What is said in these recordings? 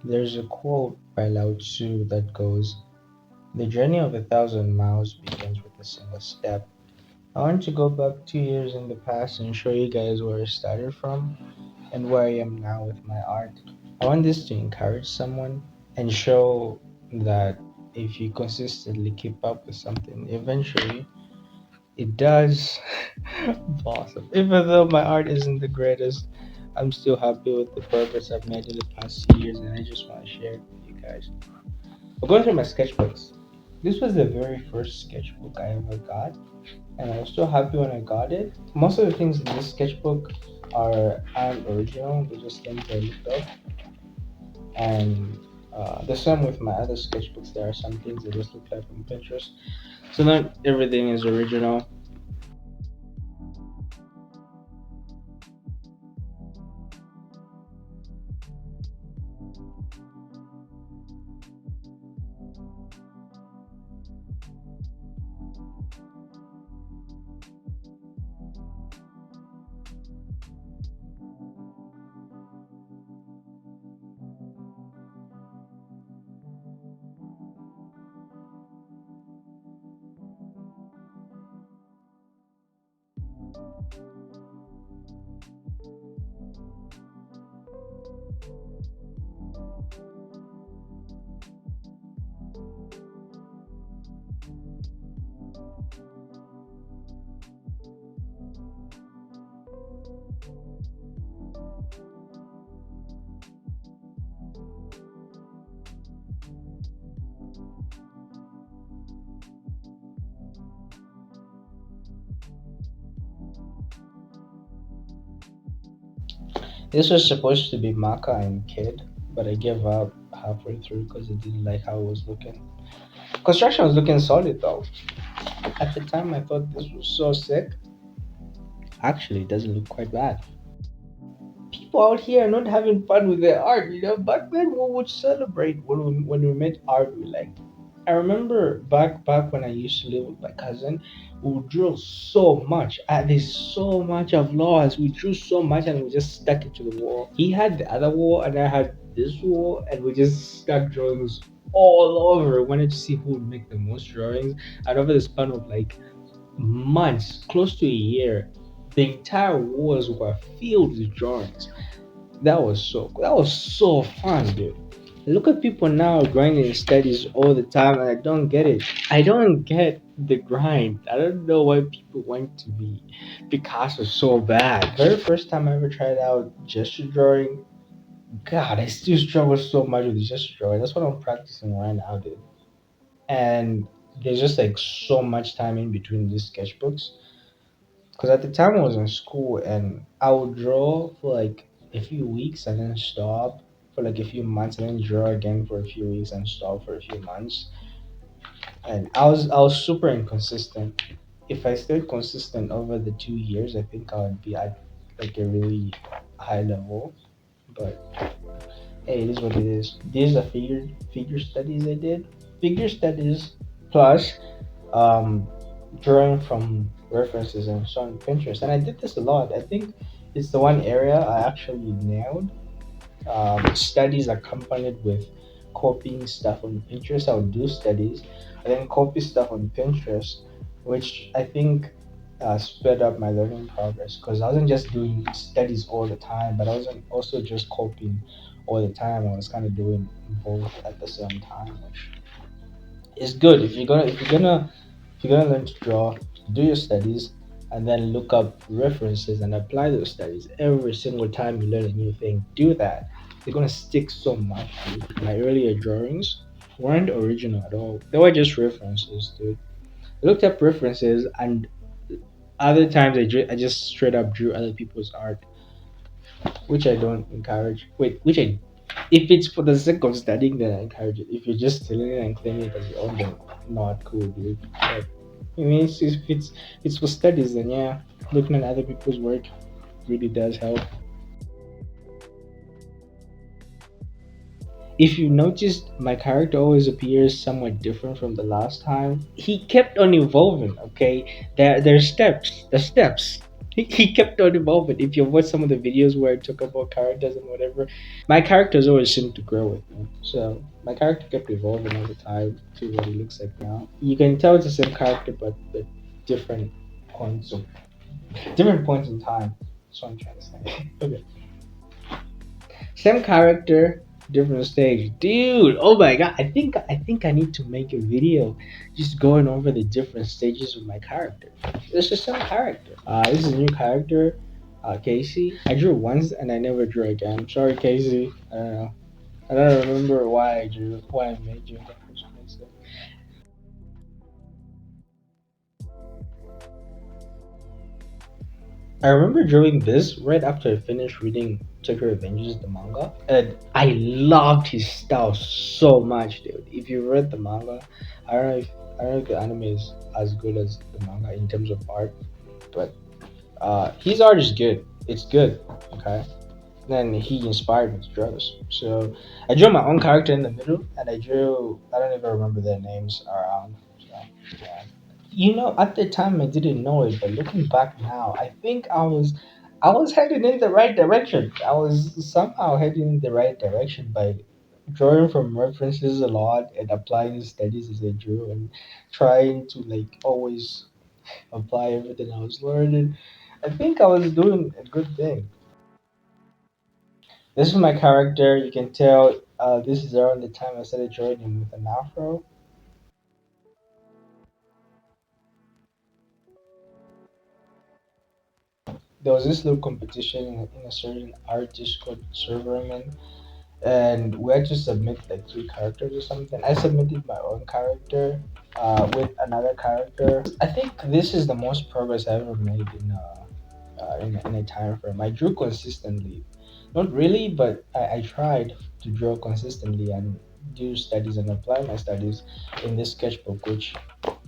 There's a quote by Lao Tzu that goes, "The journey of 1,000 miles begins with a single step." I want to go back 2 years in the past and show you guys where I started from and where I am now with my art. I want this to encourage someone and show that if you consistently keep up with something, eventually it does blossom. Even though my art isn't the greatest, I'm still happy with the progress I've made in the past 2 years, and I just want to share it with you guys. I'm going through my sketchbooks. This was the very first sketchbook I ever got, and I was so happy when I got it. Most of the things in this sketchbook aren't original; they're just things I looked up. And the same with my other sketchbooks. There are some things that just look like from Pinterest. So not everything is original. This was supposed to be Maka and Kid, but I gave up halfway through because I didn't like how it was looking. Construction was looking solid though. At the time, I thought this was so sick. Actually, it doesn't look quite bad. People out here are not having fun with their art. Back then we would celebrate when we made art we liked. I remember back when I used to live with my cousin, we would draw so much. There's so much of laws. We drew so much and we just stuck it to the wall. He had the other wall and I had this wall, and we just stuck drawings all over. We wanted to see who would make the most drawings. And over the span of like months, close to a year, the entire walls were filled with drawings. That was so fun, dude. Look at people now grinding studies all the time, and I don't get it. I don't get the grind. I don't know why people want to be Picasso so bad. Very first time I ever tried out gesture drawing, God, I still struggle so much with gesture drawing. That's what I'm practicing right now, dude. And there's just like so much time in between these sketchbooks. Because at the time I was in school and I would draw for like a few weeks and then stop for like a few months and then draw again for a few weeks and stop for a few months. And I was super inconsistent. If I stayed consistent over the 2 years, I think I would be at like a really high level. But hey, it is what it is. These are figure studies I did. Figure studies plus um, drawing from references and so on Pinterest. And I did this a lot. I think it's the one area I actually nailed. Studies accompanied with copying stuff on Pinterest. I would do studies and then copy stuff on Pinterest, which I think sped up my learning progress because I wasn't just doing studies all the time, but I wasn't also just copying all the time. I was kind of doing both at the same time, which is good if you're gonna learn to draw, do your studies, and then look up references and apply those studies every single time you learn a new thing. Do that. They're gonna stick so much. Dude. My earlier drawings weren't original at all. They were just references, dude. I looked up references, and other times I just straight up drew other people's art, which I don't encourage. Wait, which I if it's for the sake of studying, then I encourage it. If you're just stealing it and claiming it as your own, then not cool, dude. But, I mean, if it's for studies, then yeah, looking at other people's work really does help. If you noticed, my character always appears somewhat different from the last time. He kept on evolving. Okay, there's steps. The steps. He kept on evolving. If you watch some of the videos where I talk about characters and whatever, my characters always seem to grow with me. So my character kept evolving over time to what it looks like now. You can tell it's the same character, but different points of different points in time. That's what I'm trying to say. Okay. Same character, different stage. Dude, oh my god, I think I need to make a video just going over the different stages of my character. It's the same character. This is a new character, Casey. I drew once and I never drew again. I'm sorry, Casey. I don't know. I don't remember why I made you in the first place. I remember drawing this right after I finished reading Tokyo Revengers, the manga, and I loved his style so much, dude. If you read the manga, I don't know if I don't know if the anime is as good as the manga in terms of art, but his art is good. It's good, okay. Then he inspired me to draw this. So I drew my own character in the middle, and I don't even remember their names around. So, yeah. At the time I didn't know it, but looking back now, I think I was heading in the right direction. I was somehow heading in the right direction by drawing from references a lot and applying studies as I drew and trying to like always apply everything I was learning. I think I was doing a good thing. This is my character. You can tell this is around the time I started drawing him with an afro. There was this little competition in a certain art Discord server I'm in, and we had to submit like three characters or something. I submitted my own character with another character. I think this is the most progress I ever made in a time frame. I drew consistently, not really, but I tried to draw consistently and do studies and apply my studies in this sketchbook, which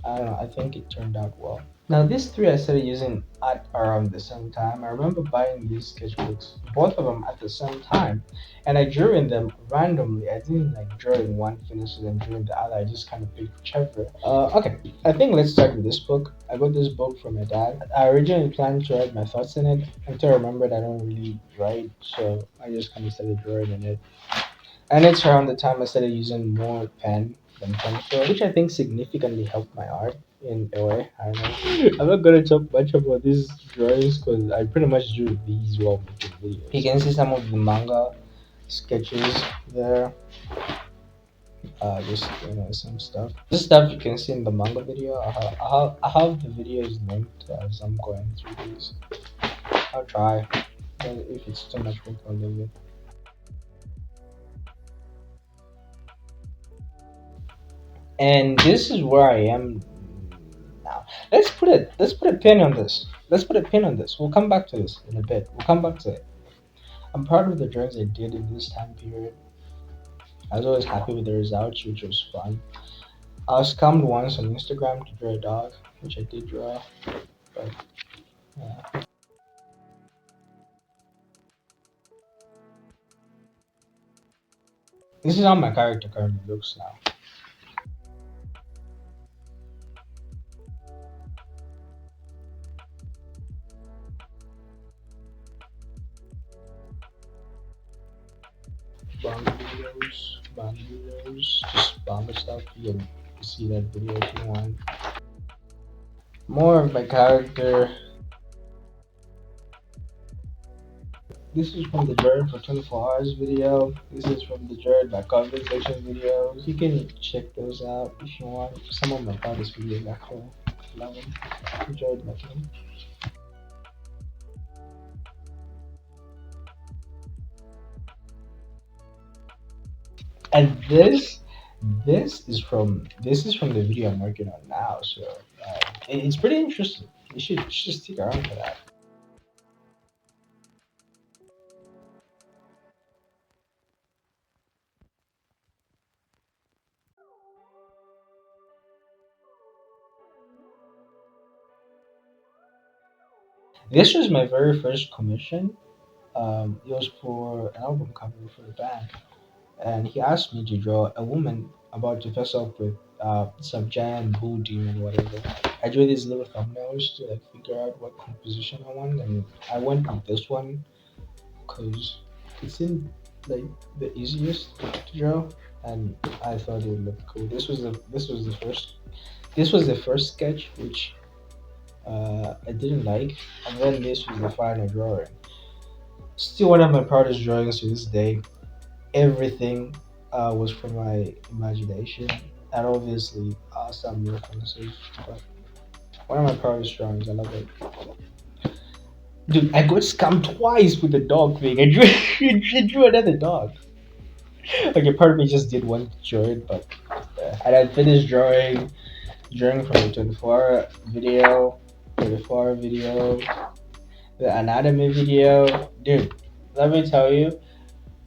I don't know. I think it turned out well. Now, these three I started using at around the same time. I remember buying these sketchbooks, both of them at the same time, and I drew in them randomly. I didn't like draw in one, finish it, and drew in the other. I just kind of picked whichever. Okay, I think let's start with this book. I got this book from my dad. I originally planned to write my thoughts in it until I remembered I don't really write, so I just kind of started drawing in it. And it's around the time I started using more pen than pencil, which I think significantly helped my art in a way. I don't know. I'm not gonna talk much about these drawings because I pretty much drew these while making videos. You can see some of the manga sketches there. Just some stuff. This stuff you can see in the manga video. I have the videos linked as I'm going through these. I'll try. But if it's too much work, I'll leave it. And this is where I am now. Let's put a pin on this. Let's put a pin on this. We'll come back to this in a bit. We'll come back to it. I'm proud of the drawings I did in this time period. I was always happy with the results, which was fun. I was scammed once on Instagram to draw a dog, which I did draw, but yeah. This is how my character currently looks now. Bang videos, just bang stuff. You can see that video if you want. More of my character. This is from the Jared for 24 hours video. This is from the Jared by comment section videos. You can check those out if you want. Some of my proudest videos actually. Love them. Enjoyed making them. And this is from the video I'm working on now. So it's pretty interesting. You should stick around for that. This was my very first commission. It was for an album cover for the band, and he asked me to draw a woman about to face off with some giant bull demon, whatever. I drew these little thumbnails to like figure out what composition I want, and I went with this one because it seemed like the easiest to draw, and I thought it looked cool. This was the first sketch which I didn't like, and then this was the final drawing. Still one of my proudest drawings to this day. Everything was from my imagination, and obviously some references. But one of my proudest drawings. I love it. Dude, I got scammed twice with the dog thing. I drew, I drew another dog. Okay, part of me just did want to draw it, but and I finished drawing from the 24 video, 24 video, the anatomy video. Dude, let me tell you,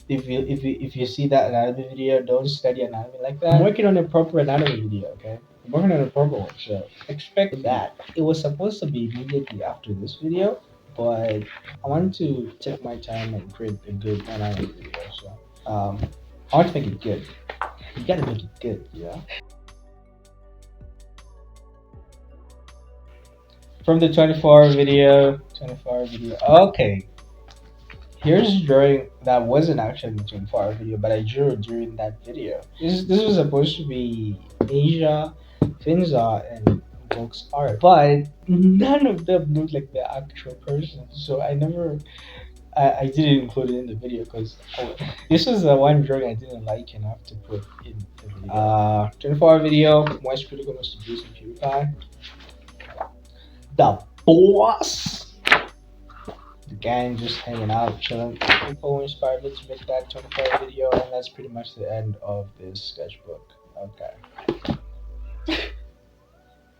if you see that anatomy video, don't study anatomy like that. I'm working on a proper anatomy video, okay? I'm working on a proper one, so expect that. It was supposed to be immediately after this video, but I wanted to take my time and create a good anatomy video. So I want to make it good. You gotta make it good, yeah. From the 24 video. Okay, here's a drawing that wasn't actually the 24 video, but I drew during that video. This was supposed to be Asia, Finza, and Vox art, but none of them looked like the actual person. So I didn't include it in the video because this was the one drawing I didn't like enough to put in the video. 24 video, Moist Critical Mr. Juice and PewDiePie. The boss! The gang just hanging out, chilling. People were inspired me to make that 24 video, and that's pretty much the end of this sketchbook. Okay.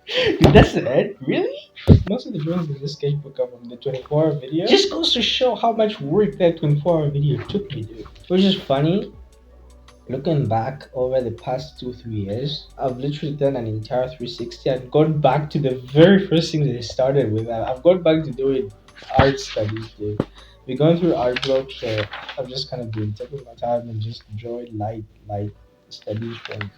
Dude, that's the end? Really? Most of the drawings in this sketchbook are from the 24 video. It just goes to show how much work that 24 video took me, dude. Which is funny. Looking back over the past 2-3 years, I've literally done an entire 360 and gone back to the very first thing that I started with. I've gone back to doing art studies, dude. We're going through art blocks, so I've just kind of been taking my time and just drawing light studies from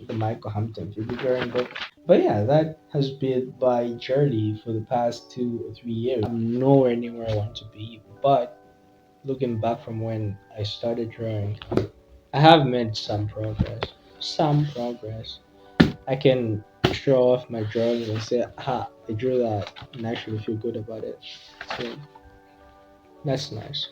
the Michael Hampton figure drawing book. But yeah, that has been my journey for the past 2 or 3 years. I'm nowhere near where I want to be, but looking back from when I started drawing, I have made some progress. Some progress. I can show off my drawings and say, "Ha, I drew that," and actually feel good about it. So that's nice.